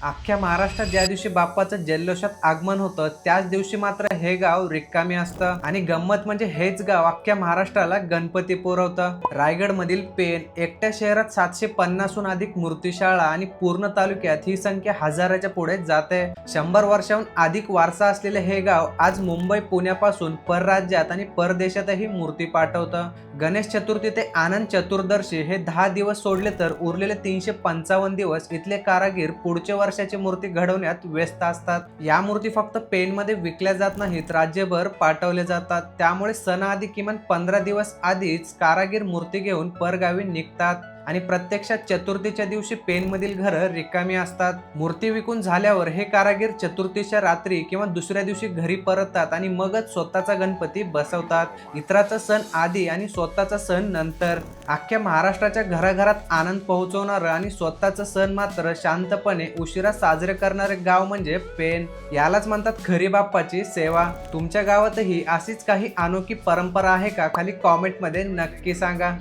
अख्ख्या महाराष्ट्रात ज्या दिवशी बाप्पाचं जल्लोषात आगमन होतं त्याच दिवशी मात्र हे गाव रिकामी असतं आणि गंमत म्हणजे हेच गाव अख्ख्या महाराष्ट्राला गणपती पुरवतं। रायगड मधील पेण एकट्या शहरात 750हून अधिक मूर्तिशाळा आणि पूर्ण तालुक्यात ही संख्या हजाराच्या पुढे जाते। 100 वर्षांहून अधिक वारसा असलेले हे गाव आज मुंबई पुण्यापासून परराज्यात आणि परदेशातही मूर्ती पाठवतं। गणेश चतुर्थी ते आनंद चतुर्दशी हे 10 दिवस सोडले तर उरलेले 355 दिवस इथले कारागीर पुढच्या वर्षाची मूर्ती घडवण्यात व्यस्त असतात। या मूर्ती फक्त पेणमध्ये विकल्या जात नाहीत, राज्यभर पाठवल्या जातात। त्यामुळे सणाआधी किमान 15 दिवस आधीच कारागीर मूर्ती घेऊन परगावी निघतात आणि प्रत्यक्षात चतुर्थीच्या दिवशी पेणमधील घरं रिकामी असतात। मूर्ती विकून झाल्यावर हे कारागीर चतुर्थीच्या रात्री किंवा दुसऱ्या दिवशी घरी परततात आणि मगच स्वतःचा गणपती बसवतात। इतराचा सण आधी आणि स्वतःचा सण नंतर। अख्ख्या महाराष्ट्राच्या घराघरात आनंद पोहोचवणारं आणि स्वतःचा सण मात्र शांतपणे उशिरा साजरे करणारे गाव म्हणजे पेण। यालाच म्हणतात खरी बाप्पाची सेवा। तुमच्या गावातही अशीच काही अनोखी परंपरा आहे का? खाली कॉमेंटमध्ये नक्की सांगा।